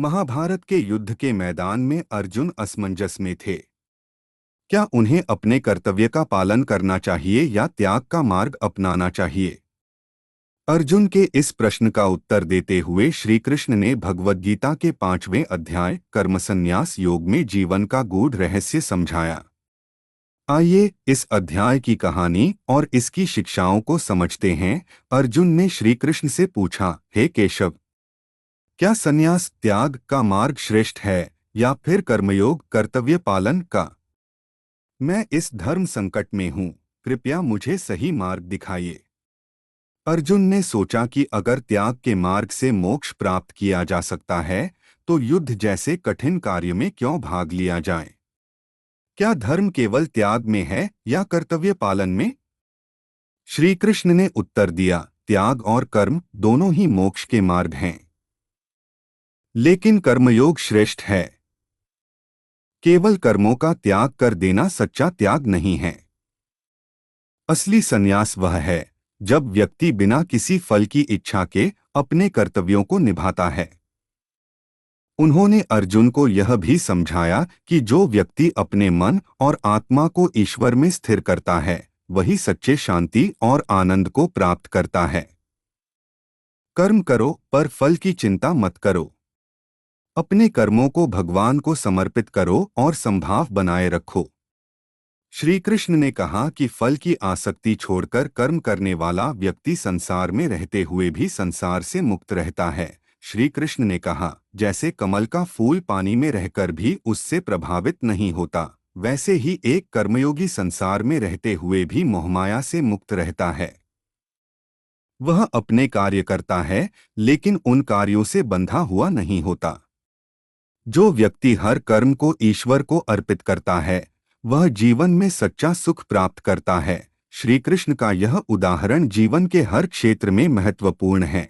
महाभारत के युद्ध के मैदान में अर्जुन असमंजस में थे। क्या उन्हें अपने कर्तव्य का पालन करना चाहिए या त्याग का मार्ग अपनाना चाहिए? अर्जुन के इस प्रश्न का उत्तर देते हुए श्री कृष्ण ने भगवद गीता के 5वें अध्याय कर्मसन्यास योग में जीवन का गूढ़ रहस्य समझाया। आइए इस अध्याय की कहानी और इसकी शिक्षाओं को समझते हैं। अर्जुन ने श्री कृष्ण से पूछा, हे केशव, क्या संन्यास त्याग का मार्ग श्रेष्ठ है या फिर कर्मयोग कर्तव्य पालन का? मैं इस धर्म संकट में हूँ, कृपया मुझे सही मार्ग दिखाइए। अर्जुन ने सोचा कि अगर त्याग के मार्ग से मोक्ष प्राप्त किया जा सकता है तो युद्ध जैसे कठिन कार्य में क्यों भाग लिया जाए? क्या धर्म केवल त्याग में है या कर्तव्य पालन में? श्री कृष्ण ने उत्तर दिया, त्याग और कर्म दोनों ही मोक्ष के मार्ग हैं, लेकिन कर्मयोग श्रेष्ठ है। केवल कर्मों का त्याग कर देना सच्चा त्याग नहीं है। असली संन्यास वह है जब व्यक्ति बिना किसी फल की इच्छा के अपने कर्तव्यों को निभाता है। उन्होंने अर्जुन को यह भी समझाया कि जो व्यक्ति अपने मन और आत्मा को ईश्वर में स्थिर करता है वही सच्चे शांति और आनंद को प्राप्त करता है। कर्म करो पर फल की चिंता मत करो। अपने कर्मों को भगवान को समर्पित करो और समभाव बनाए रखो। श्री कृष्ण ने कहा कि फल की आसक्ति छोड़कर कर्म करने वाला व्यक्ति संसार में रहते हुए भी संसार से मुक्त रहता है। श्री कृष्ण ने कहा, जैसे कमल का फूल पानी में रहकर भी उससे प्रभावित नहीं होता, वैसे ही एक कर्मयोगी संसार में रहते हुए भी मोहमाया से मुक्त रहता है। वह अपने कार्य करता है लेकिन उन कार्यों से बंधा हुआ नहीं होता। जो व्यक्ति हर कर्म को ईश्वर को अर्पित करता है वह जीवन में सच्चा सुख प्राप्त करता है। श्री कृष्ण का यह उदाहरण जीवन के हर क्षेत्र में महत्वपूर्ण है।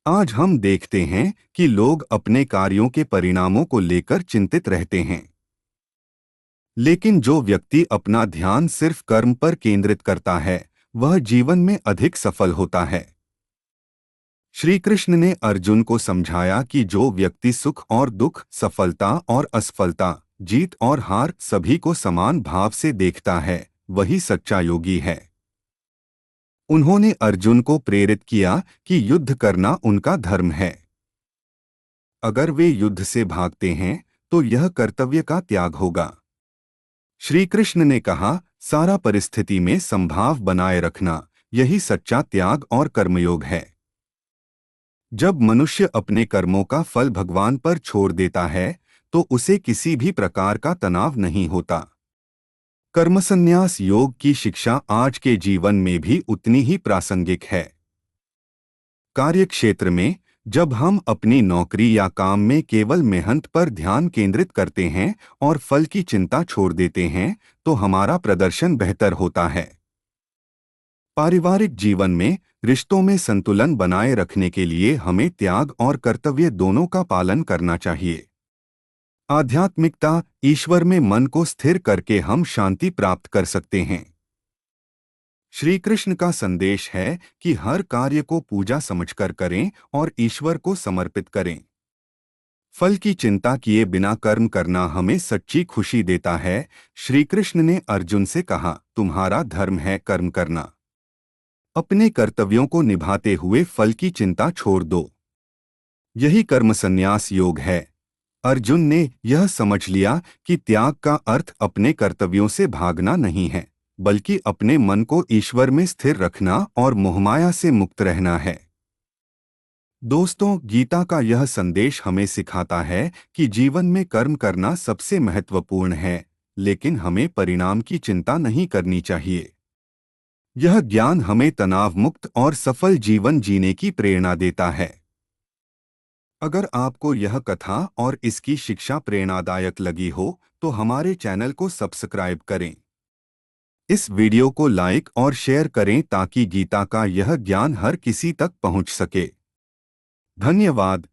आज हम देखते हैं कि लोग अपने कार्यों के परिणामों को लेकर चिंतित रहते हैं, लेकिन जो व्यक्ति अपना ध्यान सिर्फ कर्म पर केंद्रित करता है वह जीवन में अधिक सफल होता है। श्री कृष्ण ने अर्जुन को समझाया कि जो व्यक्ति सुख और दुख, सफलता और असफलता, जीत और हार सभी को समान भाव से देखता है वही सच्चा योगी है। उन्होंने अर्जुन को प्रेरित किया कि युद्ध करना उनका धर्म है। अगर वे युद्ध से भागते हैं तो यह कर्तव्य का त्याग होगा। श्री कृष्ण ने कहा, सारा परिस्थिति में समभाव बनाए रखना यही सच्चा त्याग और कर्मयोग है। जब मनुष्य अपने कर्मों का फल भगवान पर छोड़ देता है तो उसे किसी भी प्रकार का तनाव नहीं होता। कर्मसन्यास योग की शिक्षा आज के जीवन में भी उतनी ही प्रासंगिक है। कार्यक्षेत्र में जब हम अपनी नौकरी या काम में केवल मेहनत पर ध्यान केंद्रित करते हैं और फल की चिंता छोड़ देते हैं तो हमारा प्रदर्शन बेहतर होता है। पारिवारिक जीवन में रिश्तों में संतुलन बनाए रखने के लिए हमें त्याग और कर्तव्य दोनों का पालन करना चाहिए। आध्यात्मिकता, ईश्वर में मन को स्थिर करके हम शांति प्राप्त कर सकते हैं। श्री कृष्ण का संदेश है कि हर कार्य को पूजा समझकर करें और ईश्वर को समर्पित करें। फल की चिंता किए बिना कर्म करना हमें सच्ची खुशी देता है। श्री कृष्ण ने अर्जुन से कहा, तुम्हारा धर्म है कर्म करना। अपने कर्तव्यों को निभाते हुए फल की चिंता छोड़ दो। यही कर्म संन्यास योग है। अर्जुन ने यह समझ लिया कि त्याग का अर्थ अपने कर्तव्यों से भागना नहीं है, बल्कि अपने मन को ईश्वर में स्थिर रखना और मोहमाया से मुक्त रहना है। दोस्तों, गीता का यह संदेश हमें सिखाता है कि जीवन में कर्म करना सबसे महत्वपूर्ण है, लेकिन हमें परिणाम की चिंता नहीं करनी चाहिए। यह ज्ञान हमें तनाव मुक्त और सफल जीवन जीने की प्रेरणा देता है। अगर आपको यह कथा और इसकी शिक्षा प्रेरणादायक लगी हो तो हमारे चैनल को सब्सक्राइब करें। इस वीडियो को लाइक और शेयर करें ताकि गीता का यह ज्ञान हर किसी तक पहुंच सके। धन्यवाद।